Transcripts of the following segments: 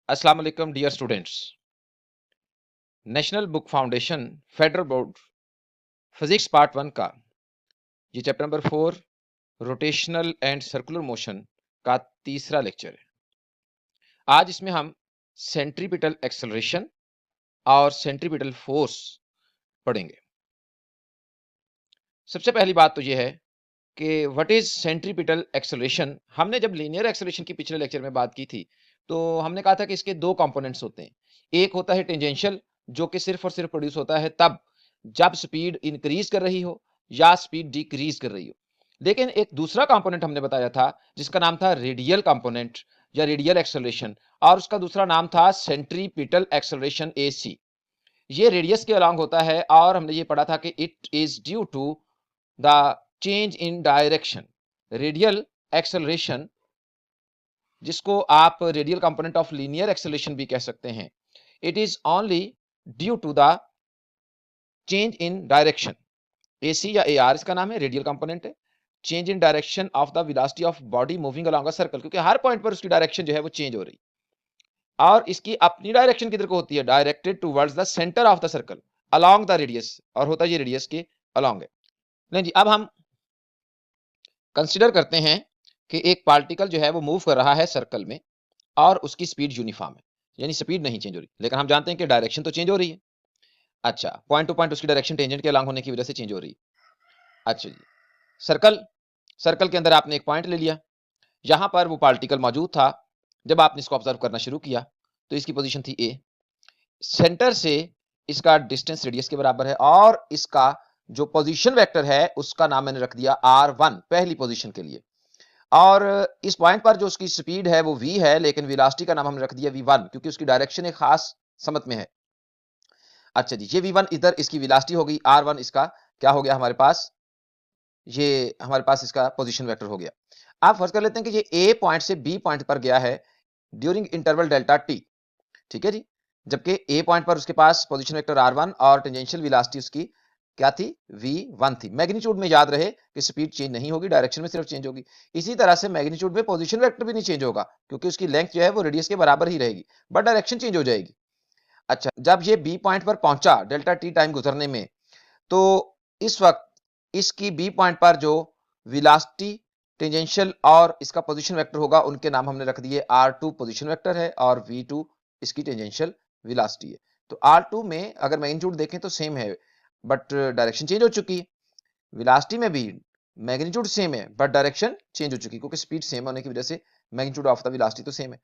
अस्सलाम वालेकुम dear students. National Book Foundation Federal Board physics part 1 का ये chapter number 4 rotational and circular motion का तीसरा लेक्चर है। आज इसमें हम सेंट्रीपिटल एक्सेलरेशन और सेंट्रीपिटल फोर्स पढ़ेंगे। सबसे पहली बात तो ये है कि व्हाट इज सेंट्रीपिटल एक्सेलरेशन। हमने जब लीनियर एक्सेलरेशन की पिछले लेक्चर में बात की थी तो हमने कहा था कि इसके दो कंपोनेंट्स होते हैं। एक होता है टेंजेंशियल, जो कि सिर्फ और सिर्फ प्रोड्यूस होता है तब जब स्पीड इंक्रीज कर रही हो या स्पीड डिक्रीज कर रही हो। लेकिन एक दूसरा कंपोनेंट हमने बताया था जिसका नाम था रेडियल कंपोनेंट या रेडियल एक्सेलरेशन, और उसका दूसरा नाम था सेंट्रीपिटल एक्सेलरेशन AC। ये रेडियस के अलॉन्ग होता है और हमने ये पढ़ा था कि it is due to the change in direction. Radial acceleration, जिसको आप radial component of linear acceleration भी कह सकते हैं, it is only due to the change in direction. AC या AR इसका नाम है, रेडियल कंपोनेंट है। Change in direction of the velocity of body moving along a circle, क्योंकि हर पॉइंट पर उसकी डायरेक्शन जो है वो चेंज हो रही और इसकी अपनी डायरेक्शन किधर को होती है, directed towards the centre of the circle along the radius, और होता है ये रेडियस के अलोंग है। नहीं जी, अब हम कंसिडर करते हैं कि एक पार्टिकल जो है वो मूव कर रहा है सर्कल में और उसकी स्पीड यूनिफॉर्म है, यानी स्पीड नहीं चेंज हो रही, लेकिन हम जानते हैं कि डायरेक्शन तो चेंज हो रही है। अच्छा, पॉइंट टू पॉइंट उसकी डायरेक्शन टेंजेंट के अलोंग होने की वजह से चेंज हो रही है। अच्छा जी, सर्कल सर्कल के अंदर आपने एक पॉइंट ले लिया, यहां पर वो पार्टिकल मौजूद था। जब आपने इसको ऑब्जर्व करना शुरू किया तो इसकी पोजीशन थी A। सेंटर से इसका डिस्टेंस रेडियस के बराबर है और इसका जो पोजीशन वेक्टर है उसका नाम मैंने रख दिया R1 पहली पोजीशन के लिए। और इस पॉइंट पर जो उसकी स्पीड है वो V है, लेकिन वेलोसिटी का नाम हमने रख दिया V1 क्योंकि उसकी डायरेक्शन एक खास समत में है। अच्छा जी, ये V1 इधर इसकी वेलोसिटी हो गई, R1 इसका क्या हो गया हमारे पास, ये हमारे पास इसका पोजीशन वेक्टर हो गया। आप फर्ज कर लेते हैं कि ये A पॉइंट से B पॉइंट पर गया है ड्यूरिंग इंटरवल डेल्टा T, ठीक है जी। जबकि A पॉइंट पर उसके पास पोजीशन वेक्टर R1 और टेंजेंशियल वेलोसिटी उसकी क्या थी, V1 थी। मैग्नीट्यूड में याद रहे कि स्पीड चेंज नहीं होगी, डायरेक्शन में सिर्फ चेंज होगी। इसी तरह से मैग्नीट्यूड में पोजीशन वेक्टर भी नहीं चेंज होगा क्योंकि उसकी लेंथ जो है वो रेडियस के बराबर ही रहेगी, बट डायरेक्शन चेंज हो जाएगी। अच्छा, जब ये B पॉइंट पर पहुंचा डेल्टा T टाइम गुजरने में, तो इस वक्त इसकी B पॉइंट पर जो वेलोसिटी, टेंजेंशियल और इसका पोजीशन वेक्टर होगा उनके नाम हमने रख दिए। R2 पोजीशन वेक्टर है और V2 इसकी टेंजेंशियल वेलोसिटी है। तो R2 में अगर मैग्नीट्यूड देखें तो सेम है बट डायरेक्शन चेंज हो चुकी है। वेलोसिटी में भी मैग्नीट्यूड सेम है बट डायरेक्शन चेंज हो चुकी है क्योंकि स्पीड सेम होने की वजह से मैग्नीट्यूड ऑफ द वेलोसिटी तो सेम है।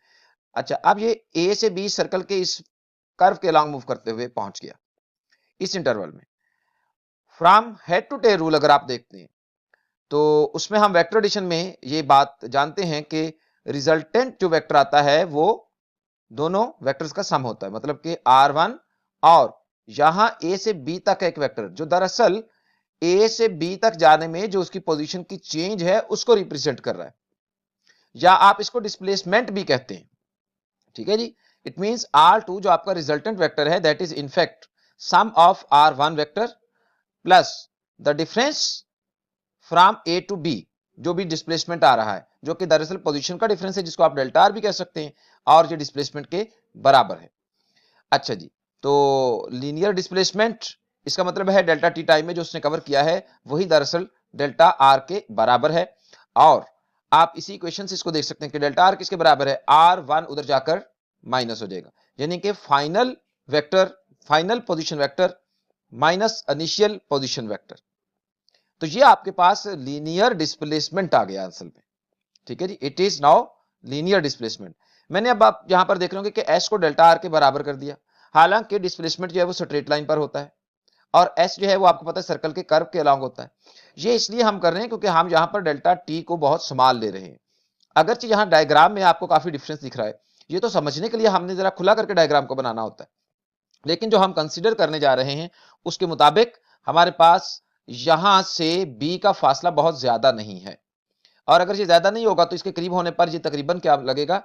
अच्छा, अब ये A से B सर्कल के इस कर्व के अलॉन्ग मूव करते हुए पहुंच गया इस इंटरवल में। From head to tail rule अगर आप देखते हैं तो उसमें हम वेक्टर एडिशन में ये बात जानते हैं कि रिजल्टेंट जो वेक्टर आता है वो दोनों वेक्टर्स का सम होता है, मतलब कि R1 और यहां A से B तक एक वेक्टर जो दरअसल A से B तक जाने में जो उसकी पोजीशन की चेंज है उसको रिप्रेजेंट कर रहा है, या आप इसको डिस्प्लेसमेंट भी कहते हैं, ठीक है जी। इट मींस R2 जो आपका रिजल्टेंट वेक्टर है that is in fact sum of R1 vector plus the difference from A to B, जो भी डिस्प्लेसमेंट आ रहा है जो कि दरअसल पोजीशन का डिफरेंस है जिसको आप डेल्टा आर भी कह सकते हैं और ये डिस्प्लेसमेंट के बराबर है। अच्छा जी, तो लीनियर डिस्प्लेसमेंट इसका मतलब है डेल्टा टी टाइम में जो उसने कवर किया है वही दरअसल डेल्टा आर के बराबर है। और आप इसी इक्वेशन से इसको देख सकते हैं कि डेल्टा आर किसके बराबर है, R1 उधर जाकर माइनस हो जाएगा, यानी कि final vector, final position vector minus initial position vector. तो ये आपके पास लीनियर डिस्प्लेसमेंट आ गया असल में, ठीक है जी। It is now linear displacement. मैंने अब आप यहां पर देख रहे होंगे कि एस को डेल्टा आर के बराबर कर दिया, हालांकि डिस्प्लेसमेंट जो है वो स्ट्रेट लाइन पर होता है और एस जो है वो आपको पता है सर्कल के कर्व के अलॉन्ग होता है। ये इसलिए हम कर रहे हैं क्योंकि हम यहां पर डेल्टा टी को बहुत स्मॉल ले रहे हैं। अगरचे यहां डायग्राम में आपको काफी डिफरेंस दिख रहा है, ये तो समझने के लिए हमने जरा खुला करके डायग्राम को बनाना होता है, लेकिन जो हम कंसीडर करने जा रहे हैं उसके मुताबिक हमारे पास यहां से बी का फासला बहुत ज्यादा नहीं है, और अगर ये ज्यादा नहीं होगा तो इसके करीब होने पर ये तकरीबन क्या लगेगा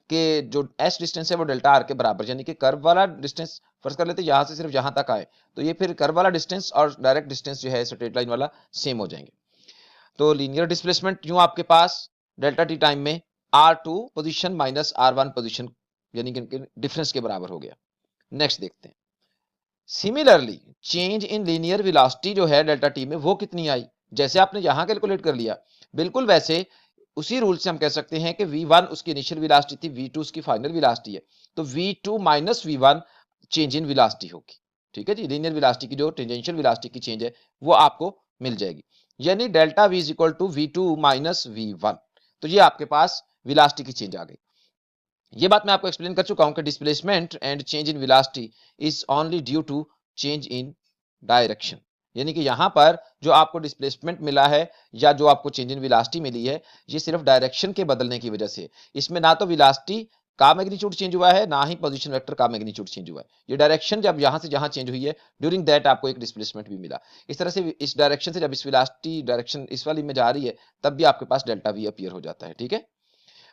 कि जो एस डिस्टेंस है वो डेल्टा आर के बराबर, यानी कि कर्व वाला डिस्टेंस फर्ज कर लेते हैं यहां से सिर्फ यहां तक आए तो ये फिर कर्व वाला डिस्टेंस और डायरेक्ट डिस्टेंस जो है स्ट्रेट लाइन वाला सेम हो जाएंगे। तो लीनियर डिस्प्लेसमेंट यूं आपके पास डेल्टा टी टाइम में R2 position minus R1 position यानी कि इनके डिफरेंस के बराबर हो गया। नेक्स्ट देखते हैं। Similarly change in linear velocity जो है डेल्टा टी में वो कितनी आई, जैसे आपने यहां कैलकुलेट कर लिया, बिल्कुल वैसे उसी रूल से हम कह सकते हैं कि v1 उसकी इनिशियल वेलोसिटी थी, v2 उसकी फाइनल वेलोसिटी है, तो v2 minus v1 change in velocity होगी। ठीक है जी, लीनियर वेलोसिटी की जो टेंजेंशियल वेलोसिटी की चेंज है वो आपको मिल जाएगी, यानी delta v is equal to v2 minus v1। तो ये आपके पास वेलोसिटी की चेंज आ गई। ये बात मैं आपको एक्सप्लेन कर चुका हूं कि displacement and change in velocity is only due to change in direction, यानी कि यहां पर जो आपको डिस्प्लेसमेंट मिला है या जो आपको चेंज इन वेलोसिटी मिली है, ये सिर्फ डायरेक्शन के बदलने की वजह से, इसमें ना तो वेलोसिटी का मैग्नीट्यूड चेंज हुआ है, ना ही पोजीशन वेक्टर का मैग्नीट्यूड चेंज हुआ है। ये डायरेक्शन जब यहां से जहां चेंज हुई है, ड्यूरिंग दैट आपको एक डिस्प्लेसमेंट भी मिला। इस तरह से इस डायरेक्शन से जब इस वेलोसिटी डायरेक्शन इस वाली में जा रही है, तब भी आपके पास डेल्टा वी अपीयर हो जाता है। ठीक है,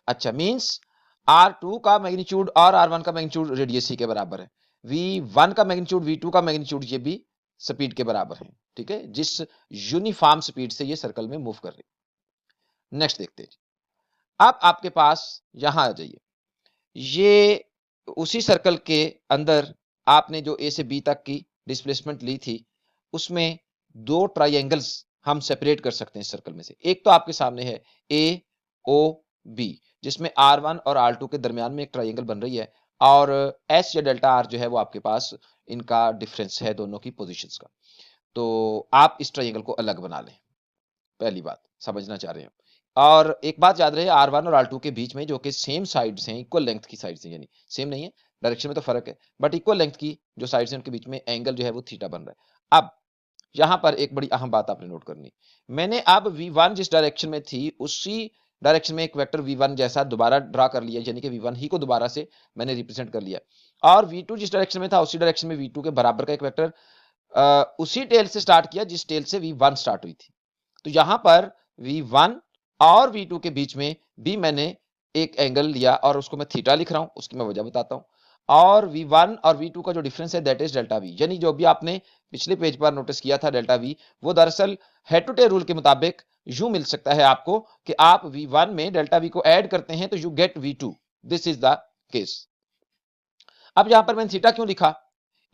अच्छा, मींस R2 का मैग्नीट्यूड और R1 का मैग्नीट्यूड रेडियस ही के बराबर है। V1 का मैग्नीट्यूड V2 का मैग्नीट्यूड ये भी स्पीड के बराबर है। ठीक है, जिस यूनिफॉर्म स्पीड से ये सर्कल में मूव कर रही है। नेक्स्ट देखते हैं। अब आपके पास यहां आ जाइए, ये उसी सर्कल के अंदर आपने जो ए से बी तक की डिस्प्लेसमेंट ली थी, उसमें दो ट्राइंगल्स हम सेपरेट कर सकते हैं इस सर्कल में से। एक तो आपके सामने है ए ओ बी, जिसमें R1 और R2 के दरमियान में एक ट्राइंगल बन रही है, और एस या डेल्टा आर जो है वो आपके पास इनका डिफरेंस है दोनों की पोजीशंस का। तो आप इस ट्राइंगल को अलग बना लें, पहली बात समझना चाह रहे हैं। और एक बात याद रहे, R1 और R2 के बीच में जो कि सेम साइड्स हैं, इक्वल लेंथ की साइड्स हैं, यानी सेम नहीं है, डायरेक्शन में तो फर्क है, बट इक्वल लेंथ की जो साइड्स हैं उनके बीच में एंगल जो है वो थीटा बन रहा है। अब यहां पर एक बड़ी अहम बात आपने नोट करनी, मैंने अब V1 जिस डायरेक्शन में थी उसी डायरेक्शन में एक वेक्टर V1 जैसा दोबारा ड्रा कर लिया, यानी कि V1 ही को दोबारा से मैंने रिप्रेजेंट कर लिया, और V2 जिस डायरेक्शन में था उसी डायरेक्शन में V2 के बराबर का एक वेक्टर उसी टेल से स्टार्ट किया जिस टेल से V1 स्टार्ट हुई थी। तो यहां पर V1 और V2 के बीच में भी मैंने एक एंगल लिया और उसको मैं थीटा लिख रहा हूं, उसकी मैं वजह बताता हूं। और V1 और V2 का जो डिफरेंस है दैट इज डेल्टा V, यानी जो भी आपने पिछले पेज पर नोटिस किया था डेल्टा V, वो दरअसल हेड टू टेल रूल के मुताबिक यूं मिल सकता है आपको कि आप V1 में डेल्टा V को ऐड करते हैं तो you get V2, this is the case. अब यहां पर मैंने थीटा क्यों लिखा,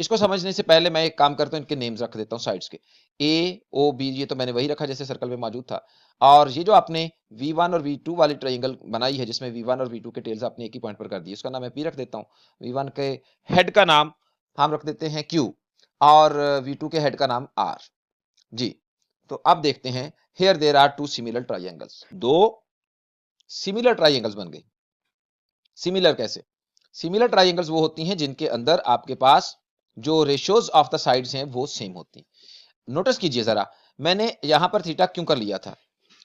इसको समझने से पहले मैं एक काम करता हूं, इनके नेम्स रख देता हूं साइड्स के। ए ओ बी ये तो मैंने वही रखा जैसे सर्कल में मौजूद था, और ये जो आपने V1 और V2 वाली ट्रायंगल बनाई है जिसमें V1 और V2 के टेल्स आपने एक ही पॉइंट पर कर दिए, उसका नाम मैं P रख देता हूं। V1 के हेड का नाम हम रख देते हैं Q, और V2 के हेड का नाम R। जी, तो अब देखते हैं, here there are two similar triangles, दो सिमिलर ट्रायंगल्स बन गई। सिमिलर कैसे? सिमिलर ट्रायंगल्स वो होती हैं जिनके अंदर आपके पास जो रेशियोज ऑफ द साइड्स हैं वो सेम होती हैं। नोटिस कीजिए जरा, मैंने यहां पर थीटा क्यों कर लिया था,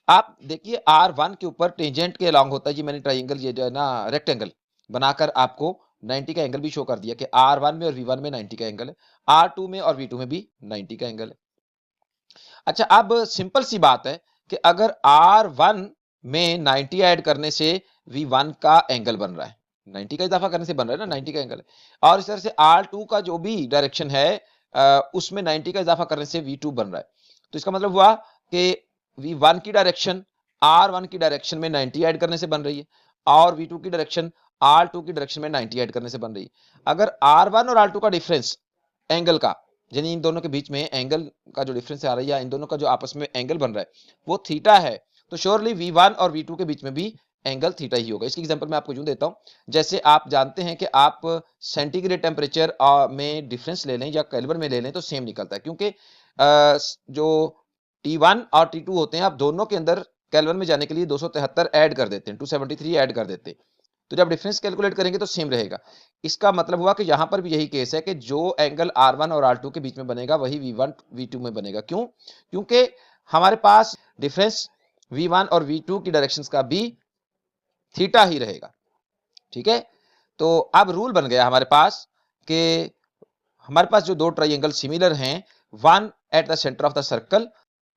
आप देखिए R1 के ऊपर टेंजेंट के अलॉन्ग होता है, ये मैंने ट्रायंगल ये जो है ना रेक्टेंगल बनाकर आपको 90 का एंगल भी शो कर दिया कि R1 में और V1 में 90 का एंगल है, R2 में और V2 में भी 90 का एंगल है। अच्छा, अब सिंपल सी बात है कि अगर R1 में 90 ऐड करने से V1 का एंगल बन रहा है, 90 का इजाफा करने से बन रहा है ना, 90 का एंगल है, और इस तरह से R2 का जो भी डायरेक्शन है उसमें 90 का इजाफा करने से V2 बन रहा है, तो इसका मतलब हुआ कि V1 की डायरेक्शन R1 की डायरेक्शन में 90 ऐड करने से बन रही है, और V2 की डायरेक्शन R2 की डायरेक्शन में 90 ऐड करने से बन रही है। अगर R1 और R2 का डिफरेंस एंगल का, यानी इन दोनों के बीच में एंगल का जो डिफरेंस आ रही है, इन दोनों का जो आपस में एंगल बन रहा है वो थीटा है, तो श्योरली V1 और V2 के बीच में भी एंगल थीटा ही होगा। इसकी एग्जांपल मैं आपको यूं देता हूं, जैसे आप जानते हैं कि आप सेंटीग्रेड टेम्परेचर में डिफरेंस ले लें या केल्विन में ले लें तो सेम निकलता है, क्योंकि जो T1 और T2 होते हैं, आप दोनों के अंदर केल्विन में जाने के लिए 273 ऐड कर देते हैं, 273 ऐड कर देते हैं, तो जब डिफरेंस कैलकुलेट करेंगे तो सेम रहेगा। इसका मतलब हुआ कि यहां पर भी यही केस है कि जो एंगल R1 और R2 के बीच में बनेगा वही V1 V2 में बनेगा। क्यों? क्योंकि हमारे पास डिफरेंस V1 और V2 की डायरेक्शंस का भी थीटा ही रहेगा। ठीक है, तो अब रूल बन गया हमारे पास कि हमारे पास जो दो ट्राइंगल सिमिलर हैं, one at the centre of the circle,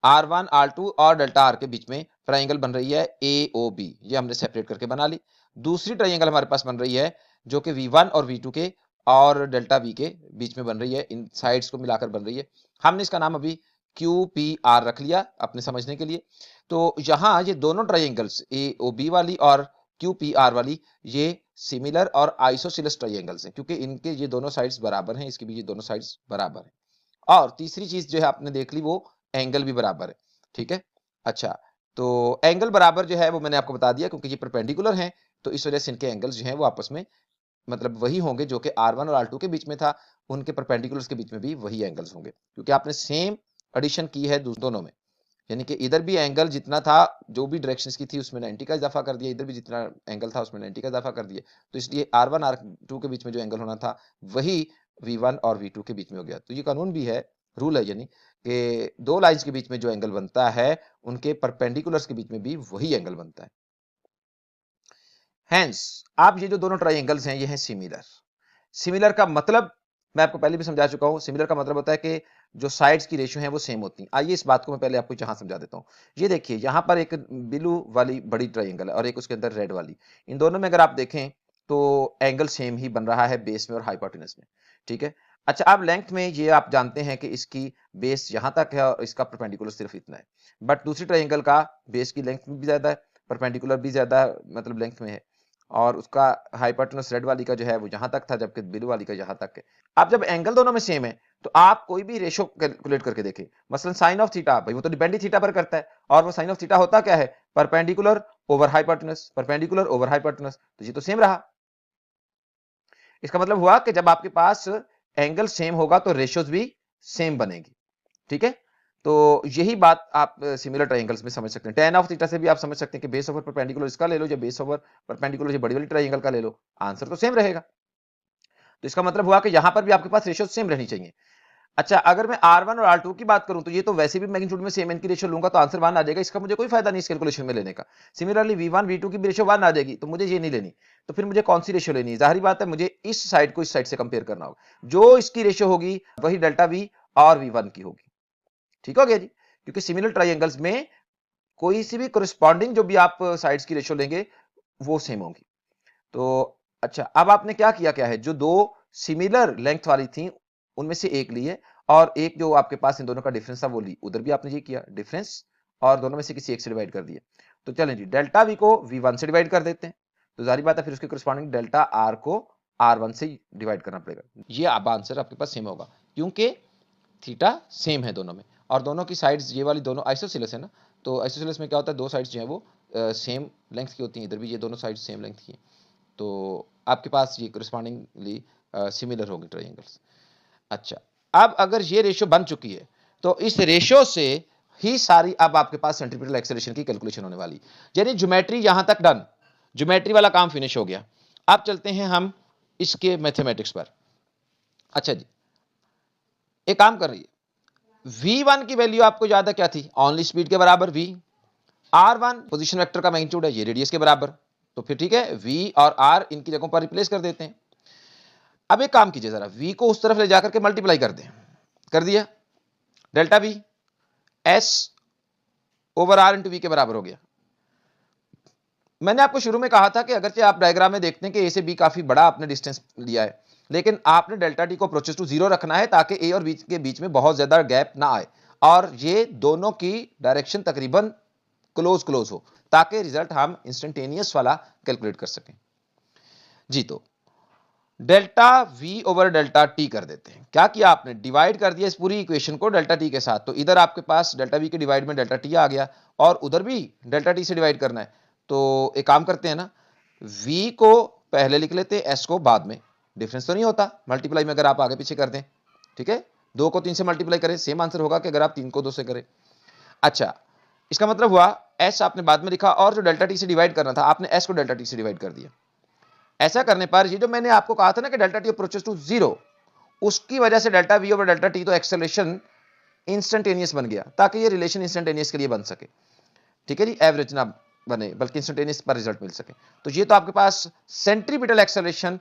R1 R2 और डेल्टा आर के बीच में ट्राइंगल बन रही है AOB, ये हमने सेपरेट करके बना ली। दूसरी ट्राइंगल हमारे पास बन रही है जो कि V1 और V2 के और डेल्टा V के बीच में बन रही है, इन साइड्स को मिलाकर बन रही है। हमने इसका नाम अभी QPR रख लिया अपने समझने के लिए। तो यहां ये दोनों ट्राइंगल्स AOB वाली और QPR वाली ये सिमिलर और आइसोसेलेस ट्रायंगल्स हैं, क्योंकि इनके ये दोनों साइड्स बराबर हैं, इसकी भी ये दोनों साइड्स बराबर हैं। और तीसरी चीज जो है आपने देख ली, वो एंगल भी बराबर है। ठीक है, अच्छा, तो एंगल बराबर जो है वो मैंने आपको बता दिया, क्योंकि ये परपेंडिकुलर हैं, तो इस वजह से इनके एंगल्स जो हैं वो आपस में मतलब वही होंगे जो कि R1 और R2 के बीच में था, उनके परपेंडिकुलर्स के बीच में भी वही एंगल्स होंगे, क्योंकि आपने सेम एडिशन की है दोनों में। यानी कि इधर भी एंगल जितना था, जो भी डायरेक्शंस की थी उसमें 90 का इजाफा कर दिया, इधर भी जितना एंगल था उसमें 90 का इजाफा कर दिया, तो इसलिए R1 R2 के बीच में जो एंगल होना था वही V1 और V2 के बीच में हो गया। तो ये कानून भी है, रूल है, यानी कि दो लाइंस के बीच में जो एंगल बनता है उनके परपेंडिकुलर्स के बीच में भी वही एंगल बनता है। हेंस आप ये जो दोनों ट्रायंगल्स हैं ये हैं सिमिलर। सिमिलर का मतलब मैं आपको पहले भी समझा चुका हूं, सिमिलर का मतलब होता है कि जो साइड्स की रेशियो है वो सेम होती हैं। आइए इस बात को मैं पहले आपको यहां समझा देता हूं। ये देखिए, यहां पर एक ब्लू वाली बड़ी ट्रायंगल है और एक उसके अंदर रेड वाली। इन दोनों में अगर आप देखें तो एंगल सेम ही बन रहा है बेस में और हाइपोटेनस में। ठीक है, अच्छा, अब लेंथ में ये आप जानते हैं कि इसकी बेस यहां तक है और इसका परपेंडिकुलर सिर्फ इतना है। बट दूसरी ट्रायंगल का बेस की लेंथ भी ज्यादा है, परपेंडिकुलर भी ज्यादा मतलब लेंथ में है, और उसका हाइपोटेनस रेड वाली का जो है वो यहां तक था, जबकि ब्लू वाली का यहां तक है। अब जब एंगल दोनों में सेम है तो आप कोई भी रेशो कैलकुलेट करके देखें, मसलन साइन ऑफ थीटा, भाई वो तो डिपेंड ही थीटा पर करता है, और वो साइन ऑफ थीटा होता क्या है, perpendicular over hypotenuse, perpendicular over hypotenuse, तो ये तो सेम रहा। इसका मतलब हुआ कि जब आपके पास एंगल सेम होगा तो रेशियोज भी सेम बनेगी। ठीक है, तो यही बात आप सिमिलर ट्रायंगल्स में समझ सकते हैं। tan ऑफ थीटा से भी आप समझ सकते हैं कि बेस ओवर परपेंडिकुलर इसका ले लो, या बेस ओवर परपेंडिकुलर ये बड़ी वाली ट्रायंगल का ले लो, आंसर तो सेम रहेगा। तो इसका मतलब हुआ कि यहां पर भी आपके पास रेशियो सेम रहनी चाहिए। अच्छा, अगर मैं R1 और R2 की बात करूं तो ये तो वैसे भी मैग्नीट्यूड में सेम इनकी रेशियो लूंगा तो आंसर 1 आ जाएगा, इसका मुझे कोई फायदा नहीं इस कैलकुलेशन में लेने का। सिमिलरली V1 V2 की भी रेशियो 1 आ जाएगी, तो मुझे ये नहीं लेनी। तो फिर मुझे कौन सी रेशियो लेनी है? जाहिर बात है मुझे इस साइड को इस साइड से कंपेयर करना होगा, जो इसकी रेशियो होगी वही डेल्टा V और V1 की होगी। ठीक हो गया जी, क्योंकि सिमिलर ट्रायंगल्स में कोई सी भी कोरिस्पॉन्डिंग जो भी आप साइड्स की रेशियो लेंगे वो सेम होगी। तो अच्छा, अब आपने क्या है, जो दो सिमिलर लेंथ वाली थी उनमें से एक ली है, और एक जो आपके पास इन दोनों का डिफरेंस था वो ली, उधर भी आपने ये किया डिफरेंस, और दोनों में से किसी एक से डिवाइड कर दिया। तो चलें जी, डेल्टा वी को V1 से डिवाइड कर देते हैं, तो जाहिर बात है फिर उसके कोरिस्पॉन्डिंग डेल्टा आर को R1 से डिवाइड करना पड़ेगा। ये अब आंसर आपके पास सेम होगा, क्योंकि थीटा सेम है दोनों में, और दोनों की साइड्स ये वाली दोनों आइसोसेलेस है ना, तो आइसोसेलेस में क्या होता है, दो साइड्स जो है वो सेम लेंथ की होती हैं, इधर भी ये दोनों साइड्स सेम लेंथ की हैं, तो आपके पास ये करस्पॉन्डिंगली सिमिलर होंगे ट्रायंगल्स। अच्छा, अब अगर ये रेशियो बन चुकी है तो इस रेशियो से ही सारी अब आपके पास सेंट्रीपिटल एक्सेलरेशन की कैलकुलेशन होने वाली, यानी ज्योमेट्री यहां तक डन, ज्योमेट्री वाला काम फिनिश हो गया। अब चलते हैं हम इसके मैथमेटिक्स पर। अच्छा जी, एक काम कर रही है, V1 की वैल्यू आपको याद है क्या थी, ओनली स्पीड के बराबर V, R1 पोजीशन वेक्टर का मैग्नीट्यूड है, ये रेडियस के बराबर, तो फिर ठीक है, V और R इनकी जगहों पर रिप्लेस कर देते हैं। अब एक काम कीजिए, जरा V को उस तरफ ले जाकर के मल्टीप्लाई कर दें, कर दिया, delta V S over R into V के बराबर हो गया। मैंने आपको शुरू में कहा था कि अगरचे आप डायग्राम में देखते हैं कि A से B काफी बड़ा आपने डिस्टेंस लिया है, लेकिन आपने डेल्टा टी को अप्रोचेस टू 0 रखना है ताकि A और B के बीच में बहुत ज्यादा गैप ना आए, और ये दोनों की डायरेक्शन तकरीबन क्लोज हो, ताकि रिजल्ट हम इंस्टेंटेनियस वाला कैलकुलेट कर सकें जी। तो delta V over delta T कर देते हैं। क्या किया आपने, डिवाइड कर दिया इस पूरी इक्वेशन को डेल्टा टी के साथ, तो इधर आपके पास डेल्टा V के डिवाइड में डेल्टा टी आ गया, और उधर भी डेल्टा टी से डिवाइड करना है। तो एक काम करते हैं ना, V को पहले लिख लेते हैं, S को बाद में, डिफरेंस तो नहीं होता मल्टीप्लाई में अगर आप आगे पीछे कर दें। ठीक है, 2 को 3 से मल्टीप्लाई करें सेम आंसर होगा कि अगर आप 3 को 2 से करें। अच्छा, इसका मतलब हुआ S आपने बाद में लिखा, और जो डेल्टा टी से डिवाइड करना था आपने S को डेल्टा टी से डिवाइड कर दिया। ऐसा करने पर ये जो मैंने आपको कहा था ना कि डेल्टा टी अप्रोचेस टू 0, उसकी वजह से delta V over delta T तो एक्सेलरेशन इंस्टेंटेनियस बन गया, ताकि ये रिलेशन इंस्टेंटेनियस के लिए बन सके। ठीक है जी, एवरेज ना बने बल्कि इंस्टेंटेनियस पर रिजल्ट मिल सके। तो ये तो आपके पास सेंट्रीपिटल एक्सेलरेशन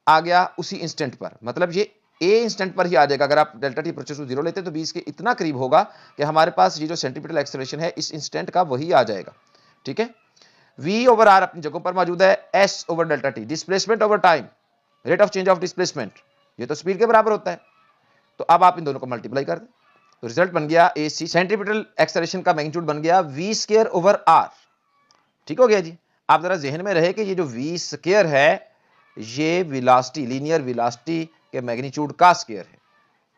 आ गया उसी इंस्टेंट पर, मतलब ये ए इंस्टेंट पर ही आ जाएगा। अगर आप डेल्टा टी अप्रोचेस टू 0 लेते हैं तो 20 के इतना करीब होगा कि हमारे पास ये जो सेंट्रीपिटल एक्सेलरेशन है इस इंस्टेंट का वही आ जाएगा। ठीक है, V ओवर R अपनी जगहों पर मौजूद है, S over delta T displacement over time, rate of change of displacement, ये तो स्पीड के बराबर होता है। तो अब आप इन दोनों को मल्टीप्लाई कर दें, तो रिजल्ट बन गया AC, सेंट्रीपिटल एक्सेलरेशन का मैग्नीट्यूड बन गया V स्क्वायर ओवर R। ठीक हो गया जी। आप जरा जहन में रहे कि ये जो V स्क्वायर है ये वेलोसिटी, लीनियर वेलोसिटी के मैग्नीट्यूड का स्क्वायर है,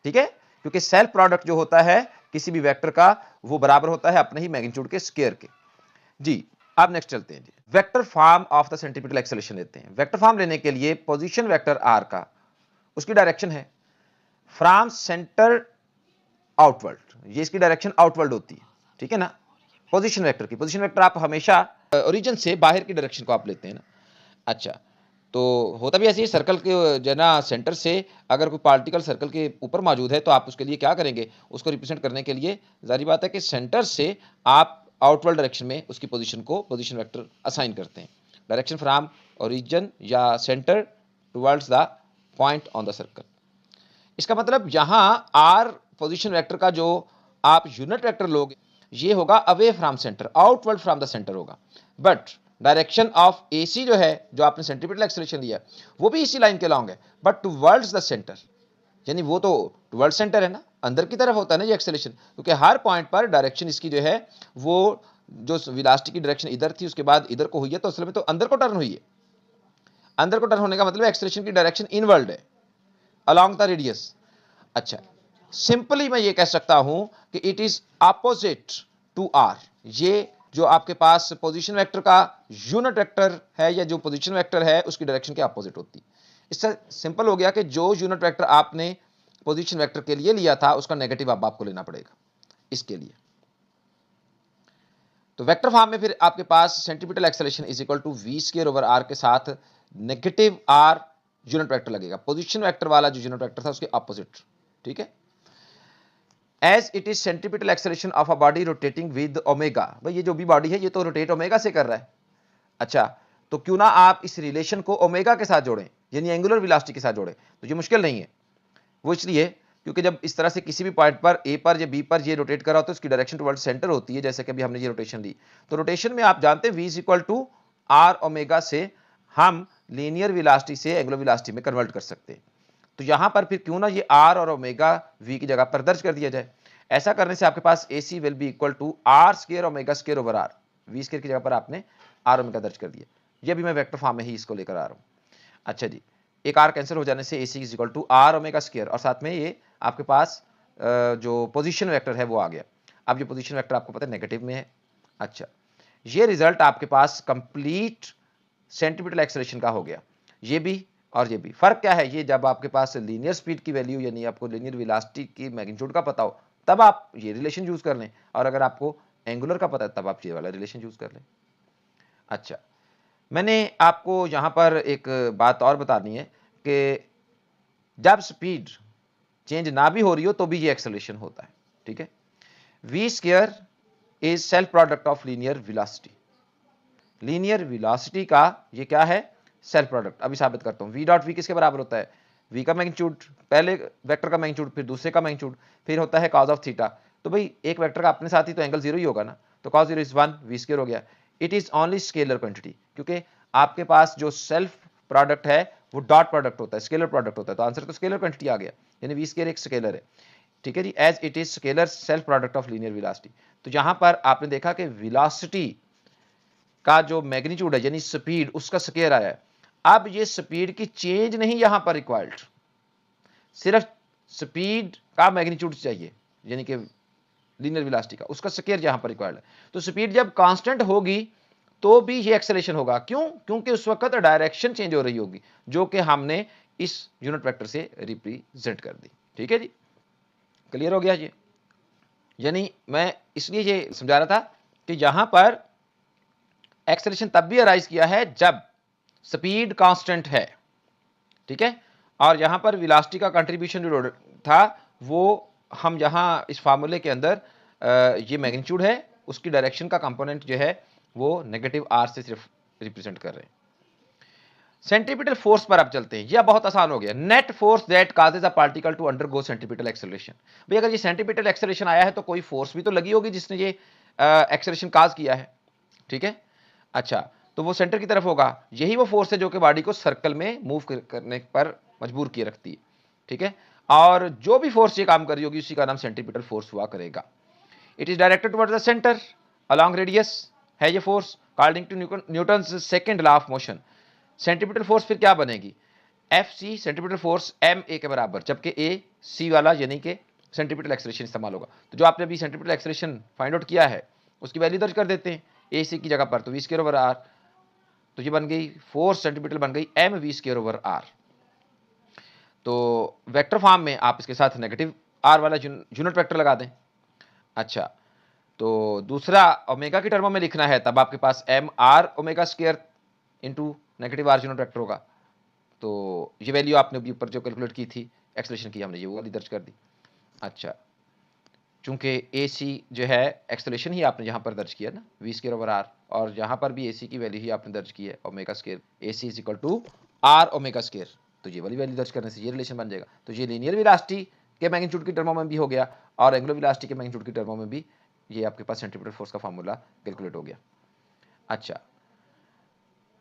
ठीक है, क्योंकि सेल्फ प्रोडक्ट जो होता है किसी भी वेक्टर का वो बराबर होता है अपने ही मैग्नीट्यूड के स्क्वायर के। जी अब नेक्स्ट चलते हैं जी, vector form of the centripetal acceleration लेते हैं। वेक्टर फॉर्म लेने के लिए पोजीशन वेक्टर आर का उसकी डायरेक्शन है फ्रॉम सेंटर आउटवर्ड, ये इसकी डायरेक्शन आउटवर्ड होती है, ठीक है ना। पोजीशन वेक्टर की, पोजीशन वेक्टर आप हमेशा ओरिजिन से बाहर की डायरेक्शन को आप लेते हैं ना। अच्छा, तो होता भी ऐसे ही, सर्कल के जो ना सेंटर से अगर कोई पार्टिकल सर्कल के ऊपर मौजूद है तो आप उसके लिए क्या करेंगे, उसको रिप्रेजेंट करने के लिए जाहिर बात है कि सेंटर से आप आउटवर्ड डायरेक्शन में उसकी पोजीशन को पोजीशन वेक्टर असाइन करते हैं। डायरेक्शन फ्रॉम ओरिजिन या centre towards the point on the circle. इसका मतलब यहां आर पोजीशन वेक्टर का जो आप यूनिट वेक्टर लोगे ये होगा away from centre, outward from the centre होगा। बट डायरेक्शन ऑफ एसी जो है, जो आपने सेंट्रीपिटल एक्सेलरेशन लिया वो भी इसी लाइन के लॉन्ग है, बट टुवर्ड्स द सेंटर, यानी वो तो टुवर्ड्स सेंटर है ना, अंदर की तरफ होता है ना ये एक्सेलरेशन, क्योंकि हर पॉइंट पर डायरेक्शन इसकी जो है वो जो वेलोसिटी की डायरेक्शन इधर थी उसके बाद इधर को हुई है, तो असल में तो अंदर को टर्न हुई है। अंदर को टर्न होने का मतलब एक्सेलरेशन की डायरेक्शन इनवर्ड है अलोंग द रेडियस। अच्छा, सिंपली मैं ये कह सकता हूं कि it is opposite to R. ये जो आपके पास पोजीशन वेक्टर का यूनिट वेक्टर है या जो पोजीशन वेक्टर है उसकी डायरेक्शन के अपोजिट होती है। इससे सिंपल हो गया कि जो यूनिट वेक्टर आपने पोजीशन वेक्टर के लिए लिया था उसका नेगेटिव अब आपको लेना पड़ेगा इसके लिए। तो वेक्टर फॉर्म में फिर आपके पास centripetal acceleration is equal to v square over r के साथ नेगेटिव आर यूनिट वेक्टर लगेगा, पोजीशन वेक्टर वाला जो यूनिट वेक्टर था उसके अपोजिट, ठीक है। As it is centripetal acceleration of a body rotating with omega, भाई ये जो भी बॉडी है ये तो रोटेट ओमेगा से कर रहा है। अच्छा, तो क्यों ना आप इस रिलेशन को ओमेगा के साथ जोड़ें, यानी एंगुलर वेलोसिटी के साथ जोड़ें, तो ये मुश्किल नहीं है। वो इसलिए क्योंकि जब इस तरह से किसी भी पॉइंट पर ए पर या बी पर ये रोटेट कर रहा होता है तो उसकी डायरेक्शन टुवर्ड सेंटर होती है, जैसे कि अभी हमने ये रोटेशन ली। तो रोटेशन में आप जानते हैं v is equal to R omega से हम लीनियर वेलोसिटी से एंगुलर वेलोसिटी में कन्वर्ट कर सकते हैं। तो यहां पर फिर क्यों ना ये आर और ओमेगा v की जगह पर दर्ज कर दिया जाए। ऐसा करने से आपके पास AC will be equal to R square omega square over R, V square की जगह पर आपने आर ओमेगा दर्ज कर दिया। ये भी मैं वेक्टर फॉर्म में ही इसको लेकर आ रहा हूं। अच्छा जी, एक आर कैंसिल हो जाने से AC is equal to R omega square और साथ में ये आपके पास जो पोजीशन वेक्टर है वो आ गया। अब ये पोजीशन वेक्टर आपको पता है नेगेटिव में है। अच्छा, ये रिजल्ट आपके पास कंप्लीट सेंट्रीपिटल एक्सेलरेशन का हो गया। ये भी और ये भी फर्क क्या है, ये जब आपके पास लीनियर स्पीड की वैल्यू यानी आपको लीनियर वेलोसिटी की मैग्नीट्यूड का पता हो तब आप ये रिलेशन यूज कर लें, और अगर आपको एंगुलर का पता है तब आप ये वाला रिलेशन यूज कर लें। अच्छा, मैंने आपको यहां पर एक बात और बतानी है कि जब स्पीड चेंज ना भी हो रही हो तो भी ये एक्सेलरेशन होता है, ठीक है। V square is self product of linear velocity. Linear velocity का ये क्या है, सेल्फ प्रोडक्ट। अभी साबित करता हूं। वी डॉट वी किसके बराबर होता है, वी का मैग्नीट्यूड, पहले वेक्टर का मैग्नीट्यूड फिर दूसरे का मैग्नीट्यूड, फिर होता है कॉस ऑफ थीटा। तो भाई एक वेक्टर का अपने साथ ही तो एंगल जीरो ही होगा ना, तो cos zero is 1, V square हो गया। It is only scalar quantity, क्योंकि आपके पास जो सेल्फ प्रोडक्ट है वो डॉट प्रोडक्ट होता है, स्केलर प्रोडक्ट होता है, तो आंसर तो स्केलर क्वांटिटी आ गया, यानी वी स्क्वायर एक स्केलर है, ठीक है जी। As it is scalar self product of linear velocity. तो यहां पर आपने देखा कि वेलोसिटी का जो मैग्नीट्यूड है यानी स्पीड उसका स्क्वायर आया है। अब ये स्पीड की चेंज नहीं यहां पर रिक्वायर्ड, सिर्फ स्पीड का मैग्नीट्यूड चाहिए यानी कि लीनियर वेलोसिटी का, उसका स्क्वायर यहां पर रिक्वायर्ड है। तो स्पीड जब कांस्टेंट होगी तो भी ये एक्सेलरेशन होगा, क्यों, क्योंकि उस वक्त डायरेक्शन चेंज हो रही होगी जो कि हमने इस यूनिट वेक्टर से रिप्रेजेंट कर दी, ठीक है जी। क्लियर हो गया ये, यानी मैं इसलिए ये समझा रहा था कि यहां पर एक्सेलरेशन तब भी अराइज किया है जब स्पीड कांस्टेंट है, ठीक है। और यहां पर वेलोसिटी का कंट्रीब्यूशन जो था वो हम यहां इस फार्मूले के अंदर ये मैग्नीट्यूड है उसकी डायरेक्शन का कंपोनेंट जो है वो नेगेटिव आर से सिर्फ रिप्रेजेंट कर रहे हैं। सेंट्रीपिटल फोर्स पर अब चलते हैं, यह बहुत आसान हो गया। Net force that causes a particle to undergo centripetal acceleration. भाई अगर ये सेंट्रीपिटल एक्सेलरेशन आया है तो कोई फोर्स भी तो लगी होगी जिसने ये एक्सेलरेशन काज किया है, ठीक है। अच्छा, तो वो सेंटर की तरफ होगा, यही वो फोर्स है जो कि बॉडी को सर्कल में मूव करने पर मजबूर किए रखती है, ठीक है। और जो भी फोर्स ये काम कर रही होगी उसी का नाम सेंट्रीपिटल फोर्स हुआ करेगा। It is directed towards the centre along radius है ये force, according to Newton's second law of motion. Centripetal force फिर क्या बनेगी, F C centripetal force M A के बराबर, जबकि ए सी वाला यानी कि सेंट्रीपिटल एक्सेलरेशन इस्तेमाल होगा। तो जो आपने अभी सेंट्रीपिटल एक्सेलरेशन फाइंड आउट किया है उसकी वैल्यू दर्ज कर देते हैं ए सी की जगह पर, तो वी स्क्वायर ओवर आर, तो ये बन गई फोर्स सेंट्रीपिटल बन गई M V square over R. तो वेक्टर फॉर्म में आप इसके साथ नेगेटिव आर वाला यूनिट वेक्टर लगा दें। अच्छा, तो दूसरा ओमेगा की टर्मों में लिखना है तब आपके पास m r omega square into negative r unit vector होगा। तो ये वैल्यू आपने अभी ऊपर जो कैलकुलेट की थी एक्सेलरेशन की, हमने ये वो वाली दर्ज कर दी। अच्छा, चूंकि ए सी जो है एक्सेलरेशन ही आपने यहाँ पर दर्ज किया ना, वी स्क्वायर ओवर आर, और यहाँ पर भी ए सी की वैल्यू ही आपने दर्ज की है omega square, A C is equal to R omega square, तो ये वाली वैल्यू दर्ज करने से ये रिलेशन बन जाएगा। तो ये लीनियर वेलोसिटी के मैग्नीट्यूड की टर्मों में भी हो गया और एंगुलर वेलोसिटी के मैग्नीट्यूड की टर्मों में भी ये आपके पास सेंट्रीपिटल फोर्स का फार्मूला कैलकुलेट हो गया। अच्छा,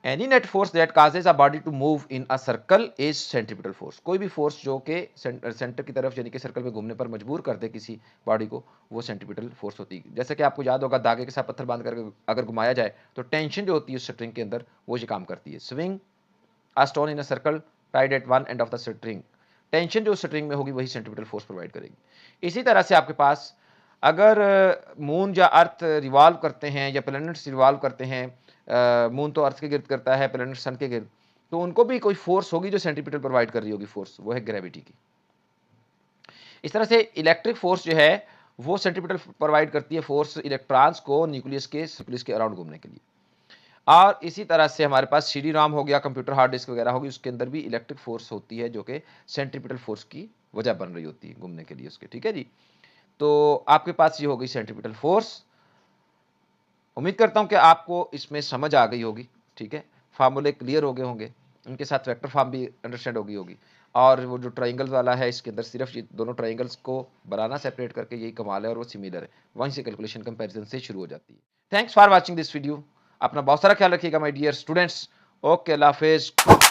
any net force that causes a body to move in a circle is centripetal force. कोई भी फोर्स जो कि सेंटर की तरफ यानी कि सर्कल में घूमने पर मजबूर कर दे किसी बॉडी को, वो सेंट्रीपिटल फोर्स होती है। जैसे कि आपको याद होगा धागे के साथ पत्थर बांध करके अगर घुमाया जाए तो टेंशन जो होती है उस स्ट्रिंग के अंदर वो ये काम करती है। Swing a stone in a circle tied at one end of the string, tension जो स्ट्रिंग में होगी वही सेंट्रीपिटल फोर्स प्रोवाइड करेगी। इसी तरह से आपके पास अगर मून या अर्थ रिवॉल्व करते हैं या प्लैनेट्स रिवॉल्व करते हैं, मून तो अर्थ के गिर्द करता है, प्लैनेट सन के गिर्द, तो उनको भी कोई फोर्स होगी जो सेंट्रीपिटल प्रोवाइड कर रही होगी फोर्स, वो है ग्रेविटी की। इस तरह से इलेक्ट्रिक फोर्स जो है वो सेंट्रीपिटल प्रोवाइड करती है फोर्स इलेक्ट्रॉन्स को न्यूक्लियस के अराउंड घूमने के लिए। और इसी तरह से हमारे पास सीडी रॉम हो गया, कंप्यूटर हार्ड डिस्क वगैरह होगी, उसके अंदर भी इलेक्ट्रिक फोर्स होती है जो कि सेंट्रीपिटल फोर्स की वजह बन रही होती है घूमने के लिए उसके। ठीक है जी, तो आपके पास ये हो गई सेंट्रीपिटल फोर्स। उम्मीद करता हूं कि आपको इसमें समझ आ गई होगी। ठीक है, फार्मूले क्लियर हो गए होंगे, उनके साथ वेक्टर फॉर्म भी अंडरस्टैंड हो गई होगी। और वो जो ट्राइंगल्स वाला है इसके अंदर सिर्फ ये दोनों ट्राइंगल्स को बनाना सेपरेट करके यही कमाल है और वो सिमिलर है, वहीं से कैलकुलेशन कंपैरिजन से शुरू हो जाती है। Thanks for watching this video. अपना बहुत सारा ख्याल रखिएगा माय डियर स्टूडेंट्स। ओके, अल्लाह हाफिज।